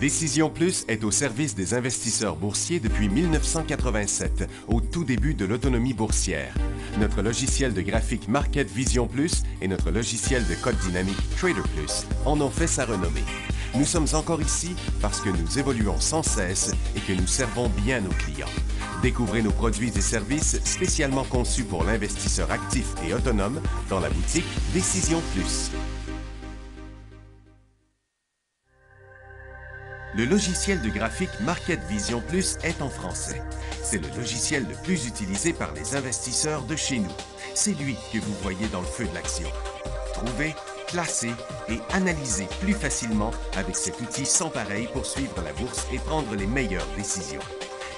Décision Plus est au service des investisseurs boursiers depuis 1987, au tout début de l'autonomie boursière. Notre logiciel de graphique Market Vision Plus et notre logiciel de code dynamique Trader Plus en ont fait sa renommée. Nous sommes encore ici parce que nous évoluons sans cesse et que nous servons bien nos clients. Découvrez nos produits et services spécialement conçus pour l'investisseur actif et autonome dans la boutique Décision Plus. Le logiciel de graphique Market Vision Plus est en français. C'est le logiciel le plus utilisé par les investisseurs de chez nous. C'est lui que vous voyez dans le feu de l'action. Trouvez, classez et analysez plus facilement avec cet outil sans pareil pour suivre la bourse et prendre les meilleures décisions.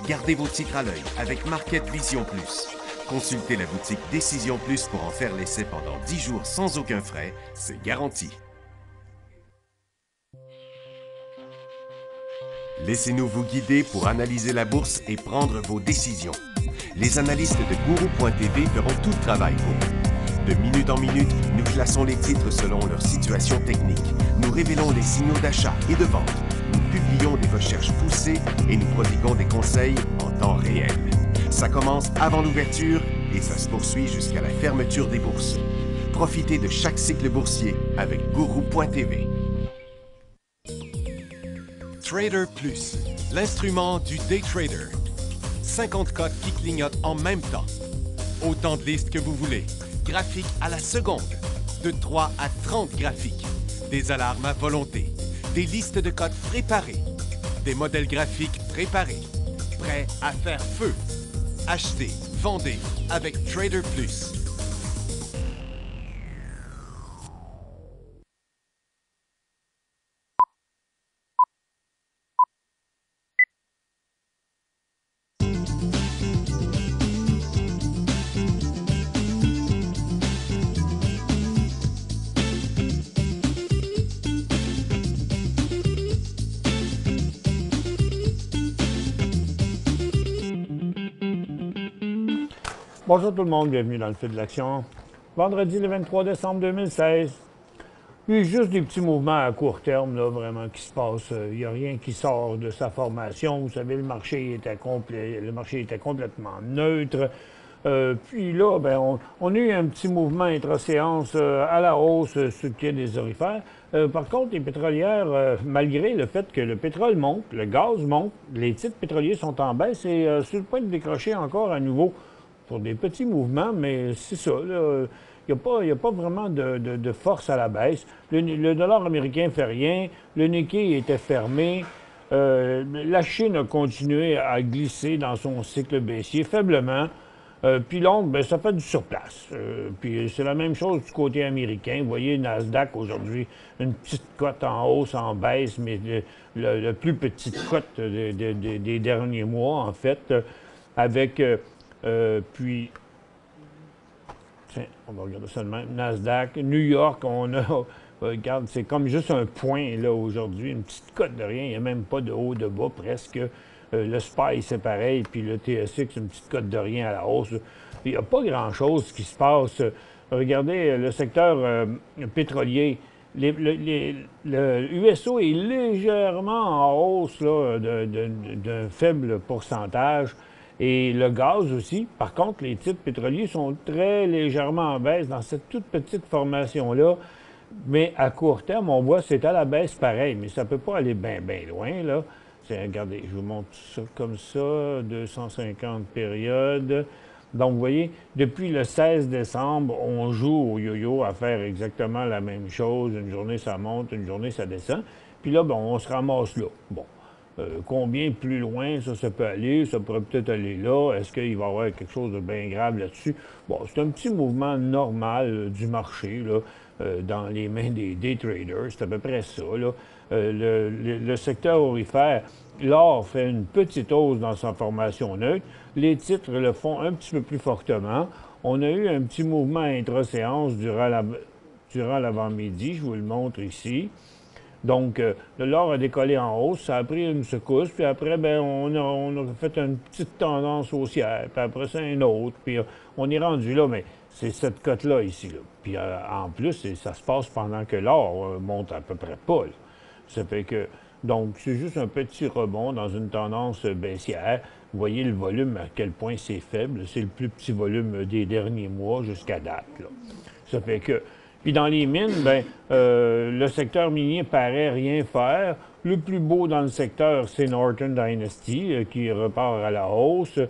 Gardez vos titres à l'œil avec Market Vision Plus. Consultez la boutique Décision Plus pour en faire l'essai pendant 10 jours sans aucun frais, c'est garanti. Laissez-nous vous guider pour analyser la bourse et prendre vos décisions. Les analystes de Guru.tv feront tout le travail pour vous. De minute en minute, nous classons les titres selon leur situation technique. Nous révélons les signaux d'achat et de vente. Nous publions des recherches poussées et nous prodiguons des conseils en temps réel. Ça commence avant l'ouverture et ça se poursuit jusqu'à la fermeture des bourses. Profitez de chaque cycle boursier avec Guru.tv. Trader Plus, l'instrument du day trader. 50 cotes qui clignotent en même temps. Autant de listes que vous voulez. Graphiques à la seconde. De 3 à 30 graphiques. Des alarmes à volonté. Des listes de cotes préparées. Des modèles graphiques préparés. Prêts à faire feu. Achetez, vendez avec Trader Plus. Bonjour tout le monde, bienvenue dans le feu de l'action. Vendredi le 23 décembre 2016. Il y a juste des petits mouvements à court terme, là, vraiment, qui se passent. Il n'y a rien qui sort de sa formation. Vous savez, le marché était complètement neutre. Puis là, ben, on a eu un petit mouvement intra-séance à la hausse sur le pied des orifères. Par contre, les pétrolières, malgré le fait que le pétrole monte, le gaz monte, les titres pétroliers sont en baisse et sur le point de décrocher encore à nouveau pour des petits mouvements, mais c'est ça. Il n'y a pas vraiment de force à la baisse. Le dollar américain ne fait rien. Le Nikkei était fermé. La Chine a continué à glisser dans son cycle baissier faiblement. Puis Londres, ben, ça fait du surplace. Puis c'est la même chose du côté américain. Vous voyez, Nasdaq aujourd'hui, une petite cote en hausse, en baisse, mais le plus petite cote des derniers mois, en fait, avec... puis, tiens, on va regarder ça de même. Nasdaq, New York, on a, regarde, c'est comme juste un point là aujourd'hui, une petite cote de rien, il n'y a même pas de haut, de bas presque. Le SPY, c'est pareil, puis le TSX, une petite cote de rien à la hausse. Il n'y a pas grand-chose qui se passe. Regardez le secteur pétrolier. Le USO est légèrement en hausse d'un faible pourcentage. Et le gaz aussi. Par contre, les titres pétroliers sont très légèrement en baisse dans cette toute petite formation-là. Mais à court terme, on voit que c'est à la baisse pareil, mais ça ne peut pas aller bien loin, là. Regardez, je vous montre ça comme ça, 250 périodes. Donc, vous voyez, depuis le 16 décembre, on joue au yo-yo à faire exactement la même chose. Une journée, ça monte, une journée, ça descend. Puis là, bon, on se ramasse là. Bon. Combien plus loin ça peut aller? Ça pourrait peut-être aller là. Est-ce qu'il va y avoir quelque chose de bien grave là-dessus? Bon, c'est un petit mouvement normal du marché, là, dans les mains des traders. C'est à peu près ça, là. Le secteur aurifère, l'or fait une petite hausse dans sa formation neutre. Les titres le font un petit peu plus fortement. On a eu un petit mouvement intra-séance durant l'avant-midi. Je vous le montre ici. Donc, l'or a décollé en hausse, ça a pris une secousse, puis après, ben, on a fait une petite tendance haussière, puis après ça, une autre, puis on est rendu là, mais c'est cette cote-là ici, là. Puis en plus, ça se passe pendant que l'or monte à peu près pas, là. Ça fait que Donc, c'est juste un petit rebond dans une tendance baissière. Vous voyez le volume, à quel point c'est faible. C'est le plus petit volume des derniers mois jusqu'à date, là. Ça fait que... Puis dans les mines, ben, le secteur minier paraît rien faire. Le plus beau dans le secteur, c'est Northern Dynasty, qui repart à la hausse,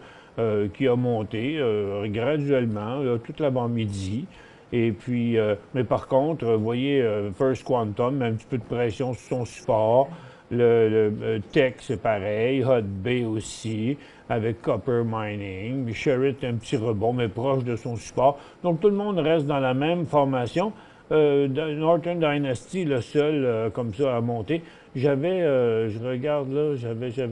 qui a monté graduellement toute l'avant-midi. Et puis, mais par contre, vous voyez, First Quantum, un petit peu de pression sur son support. Le Tech, c'est pareil. Hut Bay aussi, avec Copper Mining. Sherritt, un petit rebond, mais proche de son support. Donc, tout le monde reste dans la même formation. Northern Dynasty, le seul, comme ça, à monter. J'avais, je regarde là, mais je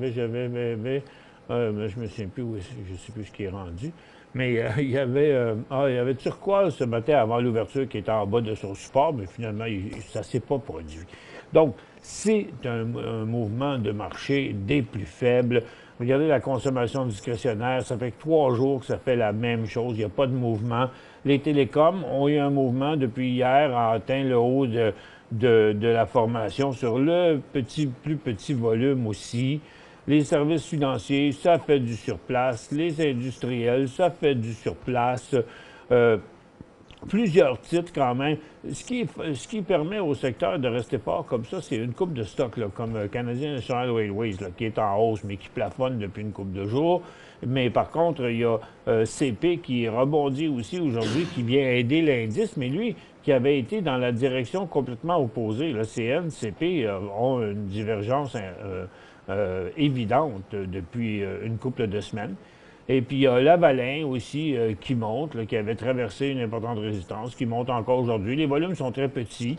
me souviens plus où, je sais plus ce qui est rendu. Mais il y avait Turquoise ce matin avant l'ouverture qui était en bas de son support, mais finalement, ça ne s'est pas produit. Donc, c'est un mouvement de marché des plus faibles. Regardez la consommation discrétionnaire, ça fait 3 jours que ça fait la même chose, il n'y a pas de mouvement. Les télécoms ont eu un mouvement depuis hier, a atteint le haut de la formation sur le plus petit volume aussi. Les services financiers, ça fait du surplace. Les industriels, ça fait du surplace. Plusieurs titres quand même. Ce qui permet au secteur de rester fort comme ça, c'est une coupe de stocks, là, comme Canadian National Railways, là, qui est en hausse, mais qui plafonne depuis une coupe de jours. Mais par contre, il y a CP qui rebondit aussi aujourd'hui, qui vient aider l'indice, mais lui, qui avait été dans la direction complètement opposée. Le CN, CP ont une divergence évidente depuis une couple de semaines. Et puis, il y a Lavalin aussi qui monte, là, qui avait traversé une importante résistance, qui monte encore aujourd'hui. Les volumes sont très petits.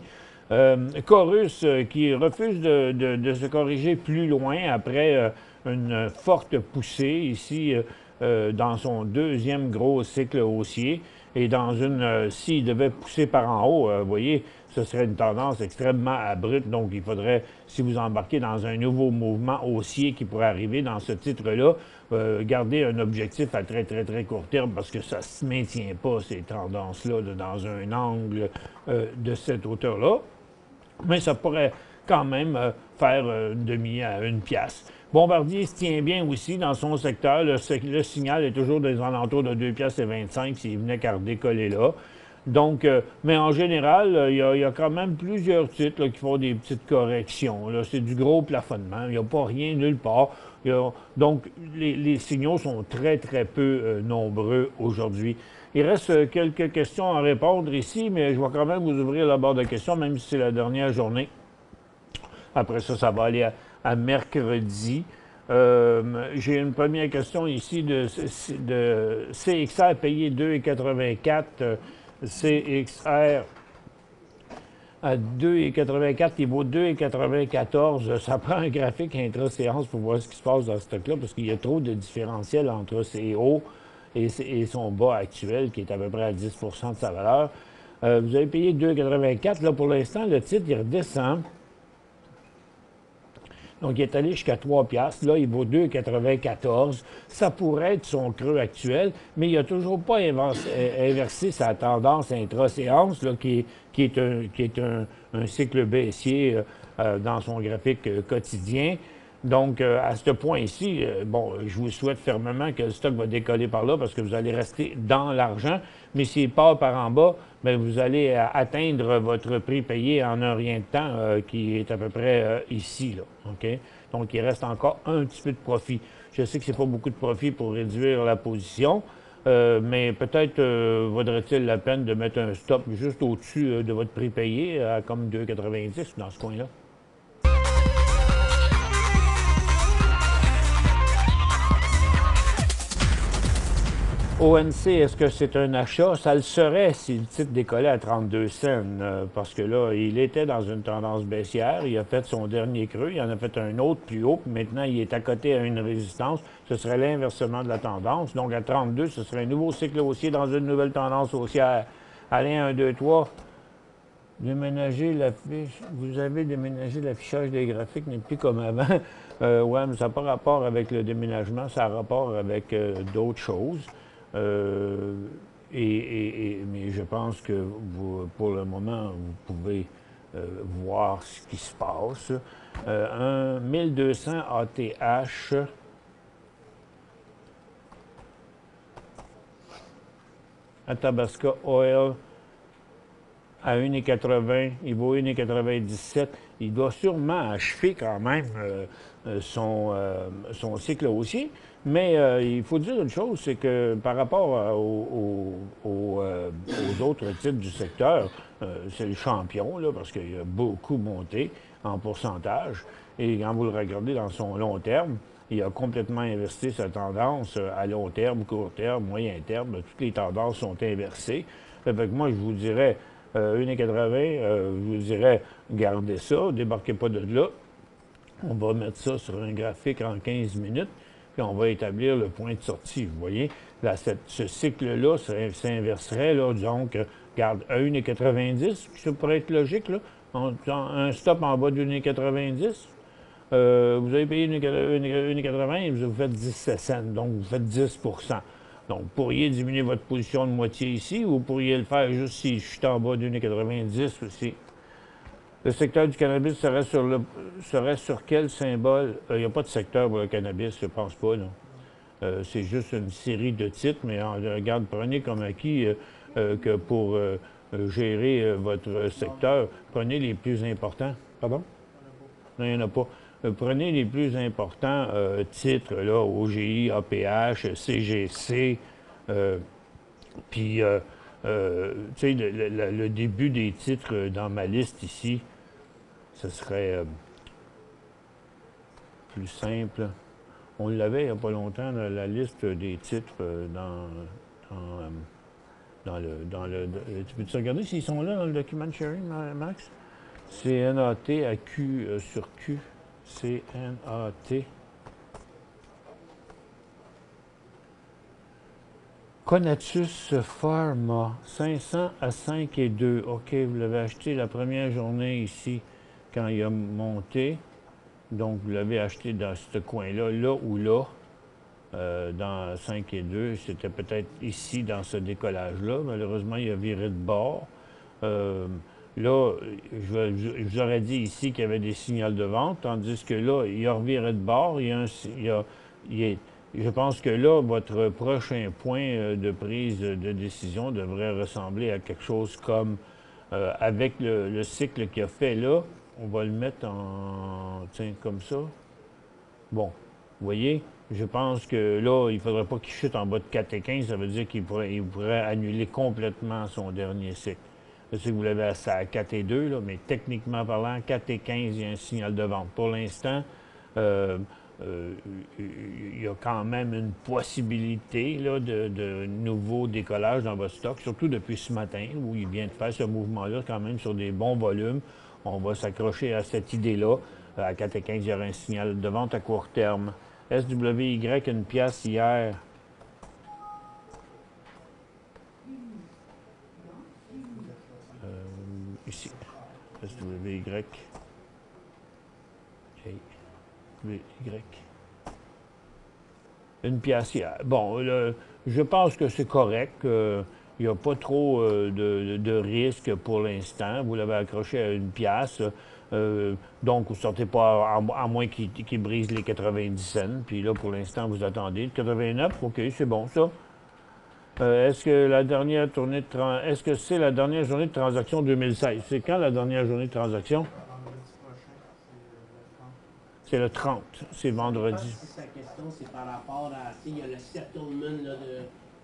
Chorus qui refuse de se corriger plus loin après une forte poussée ici dans son deuxième gros cycle haussier. Et dans une, s'il devait pousser par en haut, vous voyez, ce serait une tendance extrêmement abrupte. Donc, il faudrait, si vous embarquez dans un nouveau mouvement haussier qui pourrait arriver dans ce titre-là, garder un objectif à très, très, très court terme parce que ça ne se maintient pas, ces tendances-là, dans un angle de cette hauteur-là. Mais ça pourrait quand même faire une demi à 1 piastre. Bombardier se tient bien aussi dans son secteur. Le signal est toujours des alentours de 2,25 piastres s'il venait qu'à redécoller là. Donc, mais en général, il y a quand même plusieurs titres là, qui font des petites corrections. C'est du gros plafonnement. Il n'y a pas rien nulle part. Donc, les signaux sont très, très peu nombreux aujourd'hui. Il reste quelques questions à répondre ici, mais je vais quand même vous ouvrir la barre de questions, même si c'est la dernière journée. Après ça, ça va aller à mercredi. J'ai une première question ici de CXR payé 2,84. CXR à 2,84, il vaut 2,94. Ça prend un graphique intra-séance pour voir ce qui se passe dans ce stock-là, parce qu'il y a trop de différentiel entre ses hauts et son bas actuel, qui est à peu près à 10 de sa valeur. Vous avez payé 2,84. Là, pour l'instant, le titre, il redescend. Donc, il est allé jusqu'à 3 piastres. Là, il vaut 2,94. Ça pourrait être son creux actuel, mais il n'a toujours pas inversé sa tendance intra-séance, là, qui est un cycle baissier dans son graphique quotidien. Donc, à ce point-ci, bon, je vous souhaite fermement que le stock va décoller par là parce que vous allez rester dans l'argent. Mais s'il part par en bas, bien, vous allez atteindre votre prix payé en un rien de temps, qui est à peu près ici, là. OK? Donc, il reste encore un petit peu de profit. Je sais que c'est pas beaucoup de profit pour réduire la position, mais peut-être vaudrait-il la peine de mettre un stop juste au-dessus de votre prix payé, à comme 2,90 dans ce coin-là. ONC, est-ce que c'est un achat? Ça le serait si le titre décollait à 32 cents, parce que là, il était dans une tendance baissière. Il a fait son dernier creux, il en a fait un autre plus haut, puis maintenant, il est à côté à une résistance. Ce serait l'inversement de la tendance. Donc, à 32, ce serait un nouveau cycle haussier dans une nouvelle tendance haussière. Allez, 1, 2, 3. Déménager l'affiche. Vous avez déménagé l'affichage des graphiques, n'est plus comme avant. Ouais, mais ça n'a pas rapport avec le déménagement, ça a rapport avec d'autres choses. Mais je pense que vous, pour le moment, vous pouvez voir ce qui se passe. Un 1200 ATH. Athabasca Oil à 1,80, il vaut 1,97. Il doit sûrement achever quand même son cycle haussier. Mais il faut dire une chose, c'est que par rapport aux autres titres du secteur, c'est le champion, là, parce qu'il a beaucoup monté en pourcentage. Et quand vous le regardez dans son long terme, il a complètement inversé sa tendance à long terme, court terme, moyen terme. Toutes les tendances sont inversées. Fait que moi, je vous dirais 1,80, je vous dirais gardez ça, débarquez pas de là. On va mettre ça sur un graphique en 15 minutes, puis on va établir le point de sortie. Vous voyez, là, ce cycle-là s'inverserait, là, donc, garde à 1,90, ça pourrait être logique, là, un stop en bas de 1,90. Vous avez payé 1,80 et vous faites 17 cents, donc vous faites 10 %. Donc, vous pourriez diminuer votre position de moitié ici, ou vous pourriez le faire juste si je suis en bas de 1,90 aussi. Le secteur du cannabis serait sur quel symbole? Il n'y a pas de secteur pour le cannabis, je ne pense pas, non. C'est juste une série de titres, mais regarde, prenez comme acquis que pour gérer votre secteur, prenez les plus importants. Pardon? Non, il n'y en a pas. Prenez les plus importants titres, là, OGI, APH, CGC, puis, tu sais, le début des titres dans ma liste ici, ce serait plus simple. On l'avait il n'y a pas longtemps, la liste des titres tu peux-tu regarder s'ils sont là dans le document sharing, Max? CNAT à Q sur Q. CNAT. Conatus Pharma, 500 à 5,2. OK, vous l'avez acheté la première journée ici, quand il a monté. Donc, vous l'avez acheté dans ce coin-là, là ou là, dans 5,2. C'était peut-être ici, dans ce décollage-là. Malheureusement, il a viré de bord. Là, je vous aurais dit ici qu'il y avait des signaux de vente, tandis que là, il a reviré de bord. Je pense que là, votre prochain point de prise de décision devrait ressembler à quelque chose comme, avec le cycle qu'il a fait là, on va le mettre tiens, comme ça. Bon, vous voyez, je pense que là, il ne faudrait pas qu'il chute en bas de 4,15, ça veut dire qu'il pourrait annuler complètement son dernier cycle. Je sais que vous l'avez à 4,2, là, mais techniquement parlant, 4,15, il y a un signal de vente. Pour l'instant, il y a quand même une possibilité là, de nouveau décollage dans votre stock, surtout depuis ce matin, où il vient de faire ce mouvement-là, quand même sur des bons volumes. On va s'accrocher à cette idée-là. À 4,15, il y aura un signal de vente à court terme. SWY, une pièce hier. Ici. SWY. Y. Une pièce hier. Bon, je pense que c'est correct. Il n'y a pas trop de risque pour l'instant. Vous l'avez accroché à une pièce. Donc, vous ne sortez pas, à moins qu'il brise les 90 cents. Puis là, pour l'instant, vous attendez. 89, OK, c'est bon, ça. Est-ce que c'est la dernière journée de transaction 2016? C'est quand la dernière journée de transaction? C'est le 30, c'est vendredi. Je pense que sa question, c'est par rapport à, il y a le settlement là,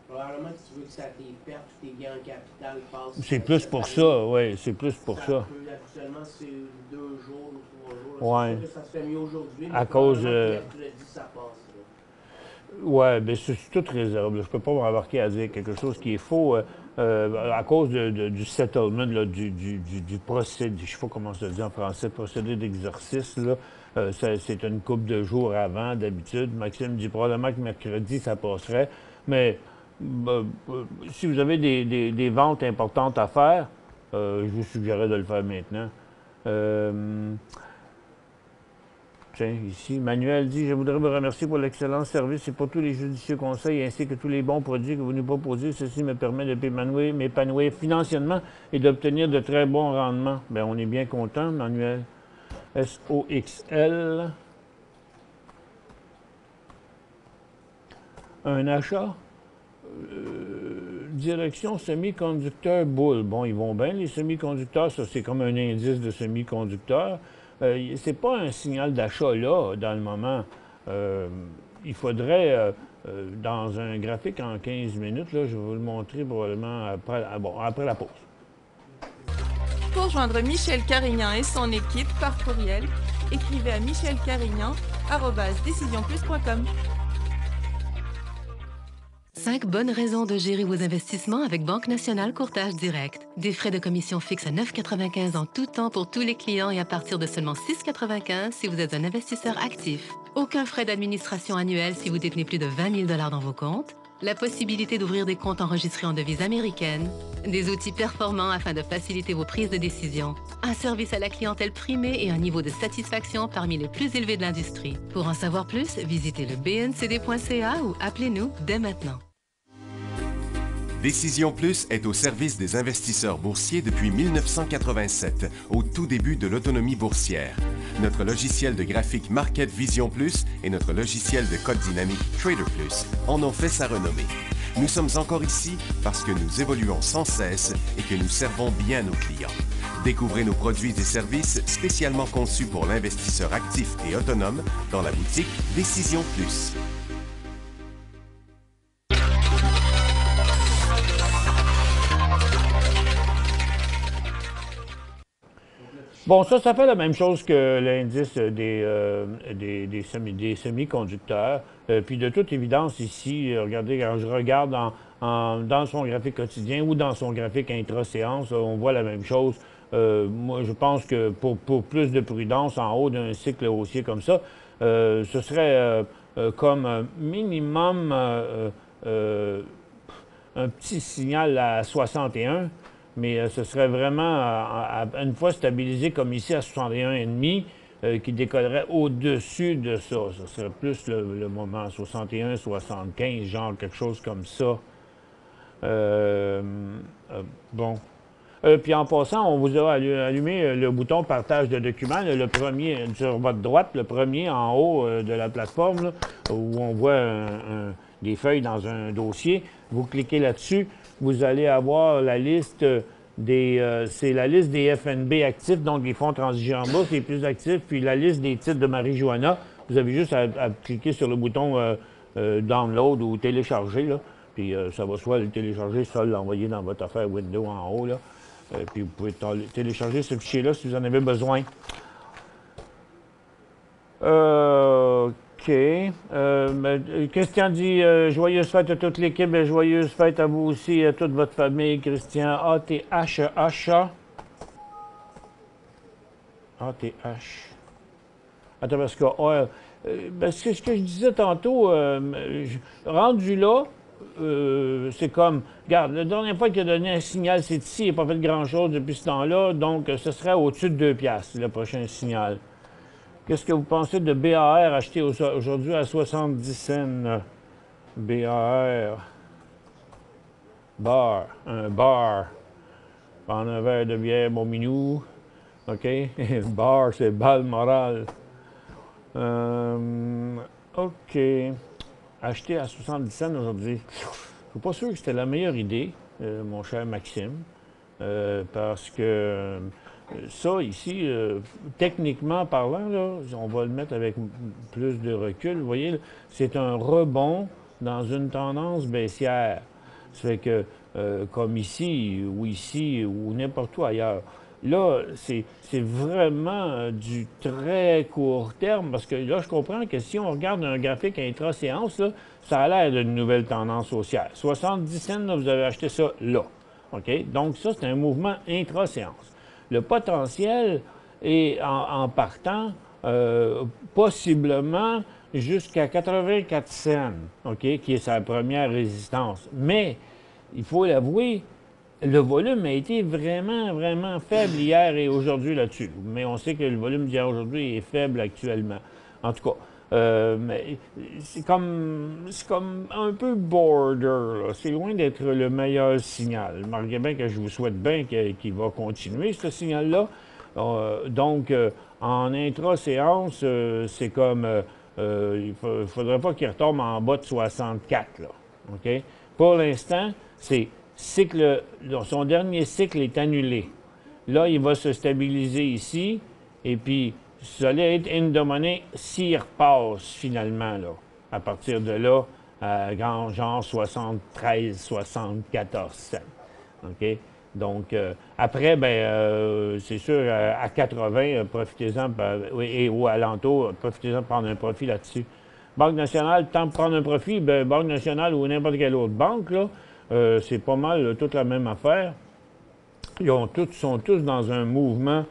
probablement que tu veux que ça tes pertes ou tes gains en capital passent. C'est plus pour ça, oui, c'est plus pour ça. Habituellement, c'est 2 jours ou 3 jours. Ouais. C'est sûr que ça se fait mieux aujourd'hui, à cause ça passe. Oui, bien, c'est toute réserve. Je ne peux pas m'embarquer à dire quelque chose qui est faux à cause du settlement, là, du procédé, je ne sais pas comment ça se dit en français, procédé d'exercice. C'est une couple de jours avant, d'habitude. Maxime dit probablement que mercredi, ça passerait. Mais si vous avez des ventes importantes à faire, je vous suggérerais de le faire maintenant. Tiens, ici, Manuel dit « Je voudrais vous remercier pour l'excellent service et pour tous les judicieux conseils ainsi que tous les bons produits que vous nous proposez. Ceci me permet de m'épanouir financièrement et d'obtenir de très bons rendements. » Bien, on est bien content, Manuel. SOXL. Un achat. Direction semi-conducteur boule. Bon, ils vont bien, les semi-conducteurs. Ça, c'est comme un indice de semi-conducteur. C'est pas un signal d'achat là, dans le moment. Il faudrait, dans un graphique en 15 minutes, là, je vais vous le montrer probablement après la pause. Pour joindre Michel Carignan et son équipe par courriel, écrivez à michelcarignan@decisionplus.com. 5 bonnes raisons de gérer vos investissements avec Banque Nationale Courtage Direct. Des frais de commission fixes à 9,95 en tout temps pour tous les clients et à partir de seulement 6,95 si vous êtes un investisseur actif. Aucun frais d'administration annuel si vous détenez plus de 20 000 $ dans vos comptes. La possibilité d'ouvrir des comptes enregistrés en devise américaine. Des outils performants afin de faciliter vos prises de décision. Un service à la clientèle primé et un niveau de satisfaction parmi les plus élevés de l'industrie. Pour en savoir plus, visitez le bncd.ca ou appelez-nous dès maintenant. Décision Plus est au service des investisseurs boursiers depuis 1987, au tout début de l'autonomie boursière. Notre logiciel de graphique Market Vision Plus et notre logiciel de code dynamique Trader Plus en ont fait sa renommée. Nous sommes encore ici parce que nous évoluons sans cesse et que nous servons bien nos clients. Découvrez nos produits et services spécialement conçus pour l'investisseur actif et autonome dans la boutique Décision Plus. Bon, ça fait la même chose que l'indice des semi-conducteurs. Puis de toute évidence, ici, regardez, quand je regarde dans son graphique quotidien ou dans son graphique intra-séance, on voit la même chose. Moi, je pense que pour plus de prudence en haut d'un cycle haussier comme ça, ce serait comme minimum un petit signal à 61. Mais ce serait vraiment, une fois stabilisé comme ici à 61,5, qui décollerait au-dessus de ça. Ce serait plus le moment 61, 75, genre quelque chose comme ça. Bon. Puis en passant, on vous a allumé le bouton partage de documents, le premier sur votre droite, le premier en haut de la plateforme, là, où on voit des feuilles dans un dossier. Vous cliquez là-dessus. Vous allez avoir la liste c'est la liste des FNB actifs, donc des fonds transigés en bourse, les plus actifs, puis la liste des titres de Marie-Joanna. Vous avez juste à cliquer sur le bouton Download ou Télécharger, là, puis ça va soit le télécharger, soit l'envoyer dans votre affaire Windows en haut, là. Puis vous pouvez télécharger ce fichier-là si vous en avez besoin. OK. Christian dit joyeuses fêtes à toute l'équipe et joyeuses fêtes à vous aussi et à toute votre famille. Christian, ATH. Attends, parce que c'est ce que je disais tantôt. Rendu là, c'est comme, regarde, la dernière fois qu'il a donné un signal, c'est ici, il n'a pas fait grand-chose depuis ce temps-là, donc ce serait au-dessus de 2 $, le prochain signal. Qu'est-ce que vous pensez de BAR acheté aujourd'hui à 70 cents? BAR. Bar. Un bar. Prendre un verre de bière, mon minou. OK? Bar, c'est balle morale. OK. Acheté à 70 cents aujourd'hui. Je ne suis pas sûr que c'était la meilleure idée, mon cher Maxime. Parce que ça, ici, techniquement parlant, là, on va le mettre avec plus de recul. Vous voyez, c'est un rebond dans une tendance baissière. Ça fait que, comme ici ou n'importe où ailleurs, là, c'est vraiment du très court terme, parce que là, je comprends que si on regarde un graphique intra-séance, là, ça a l'air d'une nouvelle tendance haussière. 70 cents, là, vous avez acheté ça là. OK? Donc, ça, c'est un mouvement intra-séance. Le potentiel est, en partant, possiblement jusqu'à 84 cents, OK, qui est sa première résistance. Mais, il faut l'avouer, le volume a été vraiment, vraiment faible hier et aujourd'hui là-dessus. Mais on sait que le volume d'hier aujourd'hui est faible actuellement. En tout cas, mais c'est comme un peu border, là. C'est loin d'être le meilleur signal. Remarquez bien que je vous souhaite bien qu'il va continuer, ce signal-là. Donc, en intra-séance, c'est comme... il ne faudrait pas qu'il retombe en bas de 64, là. OK? Pour l'instant, son dernier cycle est annulé. Là, il va se stabiliser ici, et puis ça allait être in the money s'il repasse finalement, là. À partir de là, genre 73, 74 cents. OK? Donc, après, c'est sûr, à 80, profitez-en, ou alentour, profitez-en de prendre un profit là-dessus. Banque nationale, tant de prendre un profit, Banque nationale ou n'importe quelle autre banque, là, c'est pas mal toute la même affaire. Ils sont tous dans un mouvement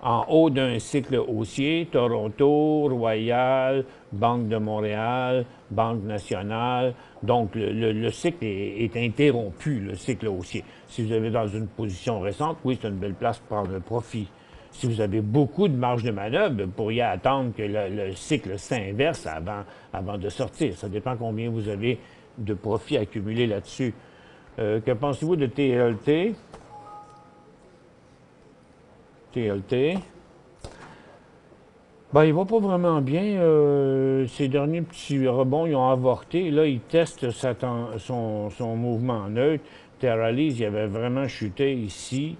en haut d'un cycle haussier. Toronto, Royal, Banque de Montréal, Banque nationale. Donc, le cycle est interrompu, le cycle haussier. Si vous avez dans une position récente, oui, c'est une belle place pour prendre un profit. Si vous avez beaucoup de marge de manœuvre, vous pourriez attendre que le cycle s'inverse avant de sortir. Ça dépend combien vous avez de profits accumulés là-dessus. Que pensez-vous de TLT? TLT. Ben, il va pas vraiment bien. Ces derniers petits rebonds, ils ont avorté. Là, il teste son mouvement neutre. Terralise, il avait vraiment chuté ici.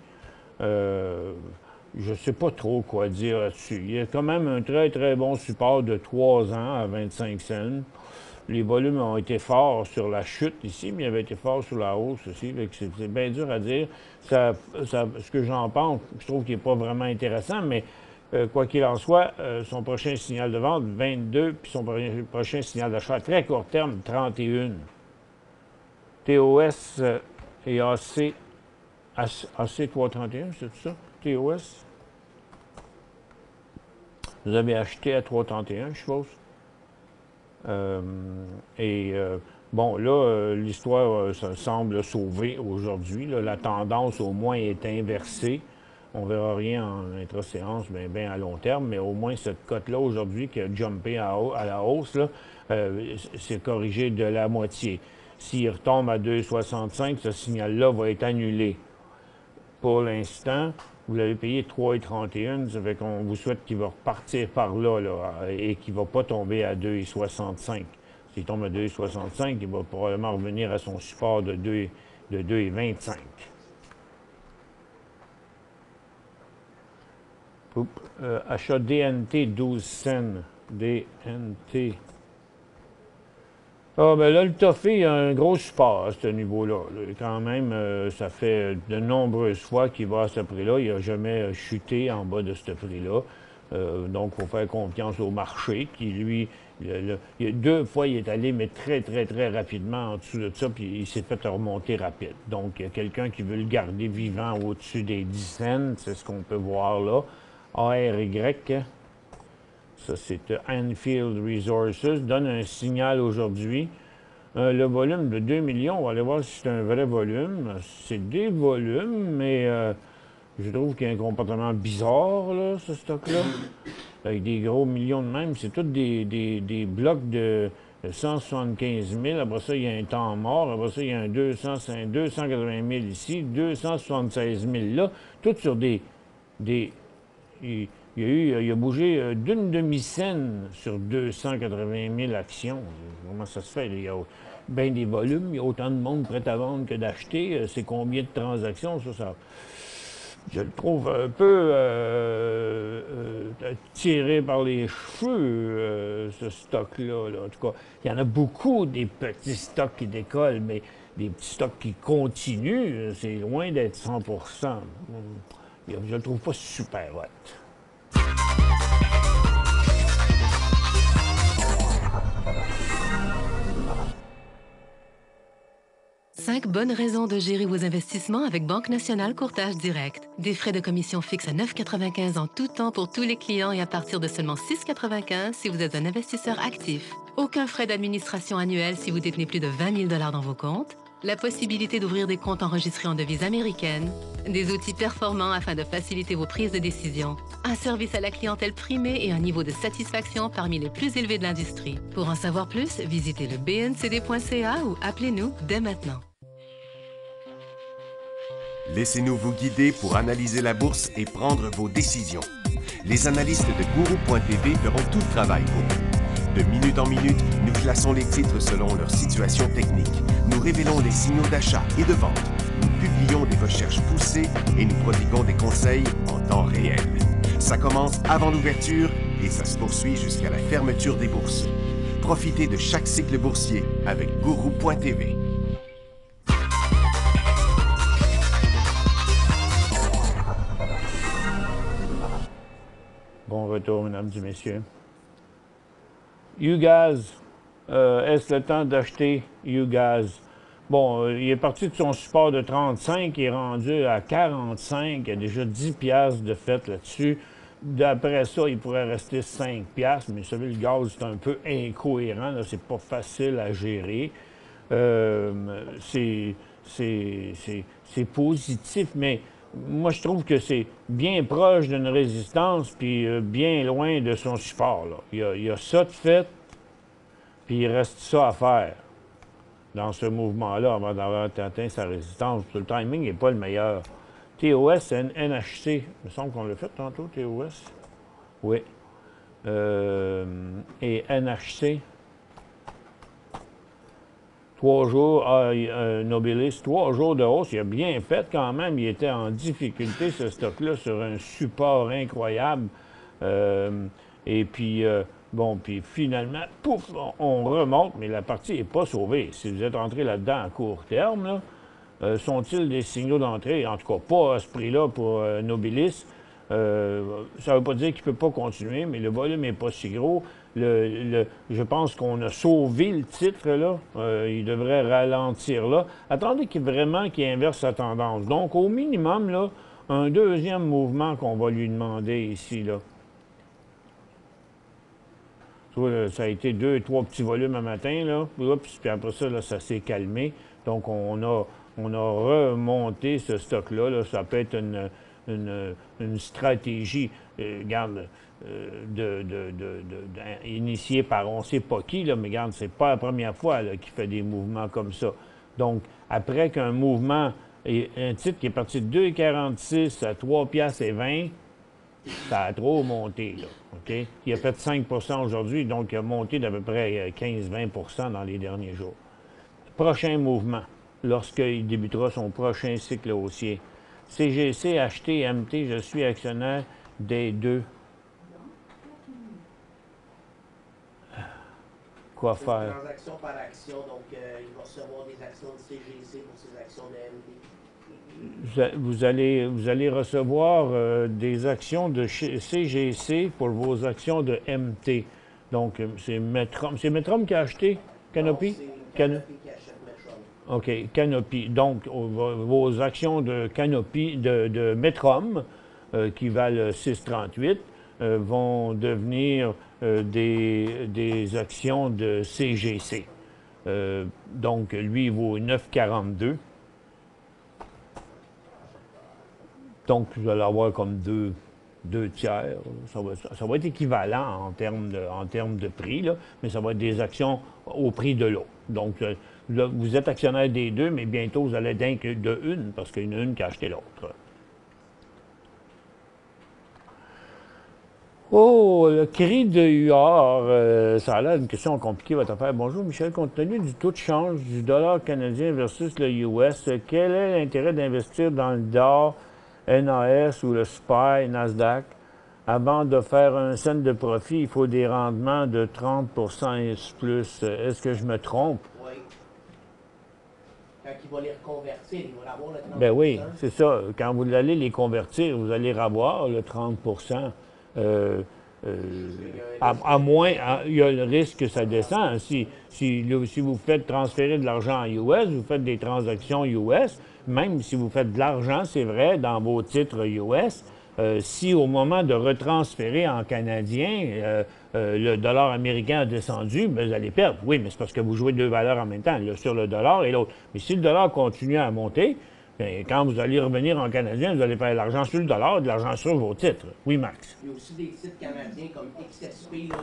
Je ne sais pas trop quoi dire là-dessus. Il y a quand même un très, très bon support de 3 ans à 25 cents. Les volumes ont été forts sur la chute ici, mais ils avaient été forts sur la hausse aussi. C'est bien dur à dire. Ce que j'en pense, je trouve qu'il n'est pas vraiment intéressant, mais quoi qu'il en soit, son prochain signal de vente, 22, puis son prochain signal d'achat à très court terme, 31. TOS et AC 331, c'est ça? TOS. Vous avez acheté à 331, je suppose. Bon, là, l'histoire semble sauvée aujourd'hui. La tendance, au moins, est inversée. On ne verra rien en intra-séance, bien à long terme, mais au moins, cette cote-là, aujourd'hui, qui a jumpé à la hausse, c'est corrigé de la moitié. S'il retombe à 2,65, ce signal-là va être annulé. Pour l'instant, vous l'avez payé 3,31, ça fait qu'on vous souhaite qu'il va repartir par là, et qu'il ne va pas tomber à 2,65. S'il tombe à 2,65, il va probablement revenir à son support de 2,25. Achat DNT 12 cents. DNT. Ah, ben là, le toffee a un gros support à ce niveau-là. Quand même, ça fait de nombreuses fois qu'il va à ce prix-là. Il n'a jamais chuté en bas de ce prix-là. Donc, il faut faire confiance au marché qui, lui, il y a 2 fois, il est allé, mais très, très, très rapidement en dessous de ça, puis il s'est fait remonter rapide. Donc, il y a quelqu'un qui veut le garder vivant au-dessus des 10 cents. C'est ce qu'on peut voir là. ARY. Ça, c'est Anfield Resources, donne un signal aujourd'hui. Le volume de 2 millions, on va aller voir si c'est un vrai volume. C'est des volumes, mais je trouve qu'il y a un comportement bizarre, là, ce stock-là. Avec des gros millions de même. C'est tous des blocs de 175 000. Après ça, il y a un temps mort. Après ça, il y a un 280 000 ici, 276 000 là. Tout sur il a bougé d'une demi-scène sur 280 000 actions. Comment ça se fait? Il y a bien des volumes, il y a autant de monde prêt à vendre que d'acheter. C'est combien de transactions? Ça, je le trouve un peu tiré par les cheveux, ce stock-là. En tout cas, il y en a beaucoup des petits stocks qui décollent, mais des petits stocks qui continuent, c'est loin d'être 100 %. Je le trouve pas super hot. 5 bonnes raisons de gérer vos investissements avec Banque nationale Courtage Direct. Des frais de commission fixes à 9,95 en tout temps pour tous les clients et à partir de seulement 6,95 si vous êtes un investisseur actif. Aucun frais d'administration annuel si vous détenez plus de 20 000 $ dans vos comptes. la possibilité d'ouvrir des comptes enregistrés en devises américaines, des outils performants afin de faciliter vos prises de décision, un service à la clientèle primé et un niveau de satisfaction parmi les plus élevés de l'industrie. Pour en savoir plus, visitez le bncd.ca ou appelez-nous dès maintenant. Laissez-nous vous guider pour analyser la bourse et prendre vos décisions. Les analystes de Guru.tv feront tout le travail pour vous. De minute en minute, nous classons les titres selon leur situation technique. Nous révélons les signaux d'achat et de vente. Nous publions des recherches poussées et nous prodiguons des conseils en temps réel. Ça commence avant l'ouverture et ça se poursuit jusqu'à la fermeture des bourses. Profitez de chaque cycle boursier avec Guru.tv. Bon retour, mesdames et messieurs. UGAZ, est-ce le temps d'acheter UGAZ? Bon, il est parti de son support de 35, il est rendu à 45, il y a déjà 10 piastres de fait là-dessus. D'après ça, il pourrait rester 5 piastres, mais vous savez, le gaz, c'est un peu incohérent, là, c'est pas facile à gérer. C'est positif, mais moi, je trouve que c'est bien proche d'une résistance, puis bien loin de son support. Là. Il y a ça de fait, puis il reste ça à faire dans ce mouvement-là avant d'avoir atteint sa résistance. Le timing n'est pas le meilleur. TOS, NHC, il me semble qu'on l'a fait tantôt, TOS. Oui. Et NHC. 3 jours, Nobilis, 3 jours de hausse, il a bien fait quand même. Il était en difficulté, ce stock-là, sur un support incroyable. Et puis, bon, puis finalement, pouf, on remonte, mais la partie n'est pas sauvée. Si vous êtes entré là-dedans à court terme, là, sont-ils des signaux d'entrée? En tout cas, pas à ce prix-là pour Nobilis. Ça ne veut pas dire qu'il ne peut pas continuer, mais le volume n'est pas si gros. Je pense qu'on a sauvé le titre, là. Il devrait ralentir là. Attendez qu'il inverse sa tendance. Donc, au minimum, là, un deuxième mouvement qu'on va lui demander ici, là. Ça a été 2 3 petits volumes un matin, là. Oups, puis après ça, là, ça s'est calmé. Donc, on a remonté ce stock-là. Là. Ça peut être une stratégie, regarde, initiée par on ne sait pas qui, là, mais regarde, c'est pas la première fois qu'il fait des mouvements comme ça. Donc, après qu'un mouvement, un titre qui est parti de 2,46 à 3 piastres et 20, ça a trop monté, là, OK? Il a fait 5 aujourd'hui, donc il a monté d'à peu près 15-20 dans les derniers jours. Prochain mouvement, lorsqu'il débutera son prochain cycle haussier. CGC, acheté, MT, je suis actionnaire des deux. Quoi faire? Une transaction par action, donc il va recevoir des actions de CGC pour ses actions de MT. Vous allez recevoir des actions de CGC pour vos actions de MT. Donc, c'est Metrom. C'est Metrom qui a acheté Canopy? C'est Canopy qui achète Metrom. OK, Canopy. Donc, vos actions de Canopy, de Metrom, qui valent 6,38, vont devenir des actions de CGC. Donc, lui, il vaut 9,42. Donc, vous allez avoir comme deux tiers. Ça va être équivalent en termes de prix, là, mais ça va être des actions au prix de l'autre. Donc, là, vous êtes actionnaire des deux, mais bientôt, vous allez être de une, parce qu'il y en a une qui a acheté l'autre. Oh, le cri de UR, ça a l'air d'une question compliquée, votre affaire. Bonjour, Michel. Compte tenu du taux de change du dollar canadien versus le US, quel est l'intérêt d'investir dans le DOR, NAS ou le SPY, Nasdaq? Avant de faire un cent de profit, il faut des rendements de 30 et plus. Est-ce que je me trompe? Oui. Quand il va les reconvertir, il va avoir le 30 Ben oui, c'est ça. Quand vous allez les convertir, vous allez avoir le 30 à moins, il y a le risque que ça descend. Si vous faites transférer de l'argent en US, vous faites des transactions US, même si vous faites de l'argent, c'est vrai, dans vos titres US, si au moment de retransférer en canadien, le dollar américain a descendu, bien, vous allez perdre. Oui, mais c'est parce que vous jouez deux valeurs en même temps, là, sur le dollar et l'autre. Mais si le dollar continue à monter, bien, quand vous allez revenir en canadien, vous allez faire de l'argent sur le dollar et de l'argent sur vos titres. Oui, Max? Il y a aussi des titres canadiens comme XSP, là,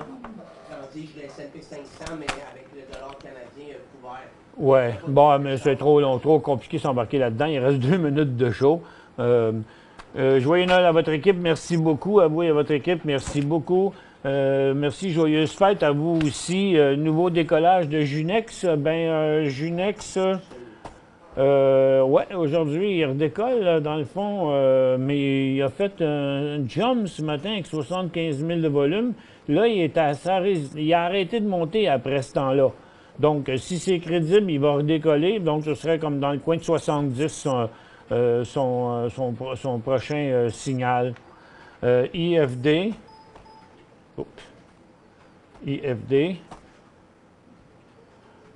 transige le S&P 500, mais avec le dollar canadien couvert. Oui, bon, mais c'est trop long, trop compliqué de s'embarquer là-dedans. Il reste 2 minutes de show. Joyeux Noël à votre équipe. Merci beaucoup à vous et à votre équipe. Merci beaucoup. Merci, joyeuse fête à vous aussi. Nouveau décollage de Junex. Junex, ouais, aujourd'hui, il redécolle, là, dans le fond, mais il a fait un jump ce matin avec 75 000 de volume. Là, il a arrêté de monter après ce temps-là. Donc, si c'est crédible, il va redécoller. Donc, ce serait comme dans le coin de 70 son prochain signal. IFD. Oups. IFD.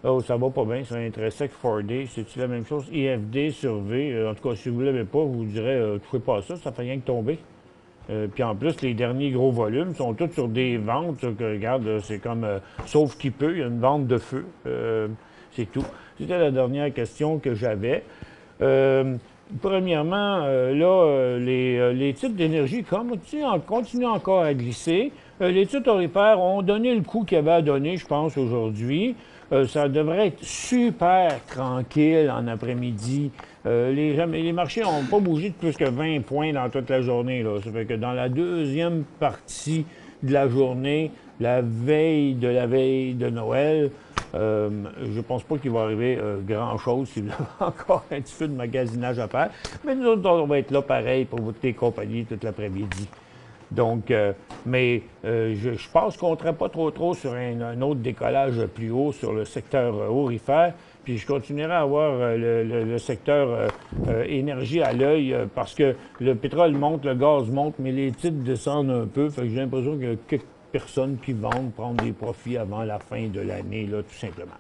Oh, ça va pas bien, c'est un intrinsèque 4D. C'est-tu la même chose? IFD sur V. En tout cas, si vous ne l'avez pas, vous direz, touchez pas à ça, ça fait rien que tomber. Puis en plus, les derniers gros volumes sont tous sur des ventes. Que, regarde, c'est comme sauf qui peut, il y a une vente de feu. C'est tout. C'était la dernière question que j'avais. Premièrement, les titres d'énergie continuent encore à glisser. Les titres aurifères ont donné le coup qu'il y avait à donner, je pense, aujourd'hui. Ça devrait être super tranquille en après-midi. Les marchés n'ont pas bougé de plus que 20 points dans toute la journée, là. Ça fait que dans la deuxième partie de la journée, la veille de Noël, je pense pas qu'il va arriver grand-chose si vous avez encore un petit peu de magasinage à faire. Mais nous autres, on va être là pareil pour vous compagnie toute l'après-midi. Donc, je pense qu'on ne compterait pas trop sur un autre décollage plus haut sur le secteur aurifère. Puis je continuerai à avoir le secteur énergie à l'œil parce que le pétrole monte, le gaz monte, mais les titres descendent un peu. Fait que j'ai l'impression qu'il y a quelques personnes qui vendent, prendre des profits avant la fin de l'année, là, tout simplement.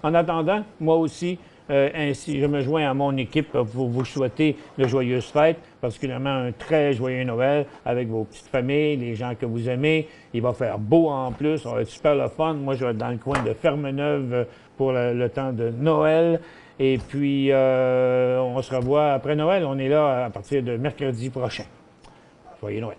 En attendant, moi aussi, ainsi, je me joins à mon équipe pour vous souhaiter de joyeuses fêtes, particulièrement un très joyeux Noël avec vos petites familles, les gens que vous aimez. Il va faire beau en plus, ça va être super le fun. Moi, je vais être dans le coin de Fermeneuve pour le temps de Noël. Et puis, on se revoit après Noël. On est là à partir de mercredi prochain. Joyeux Noël.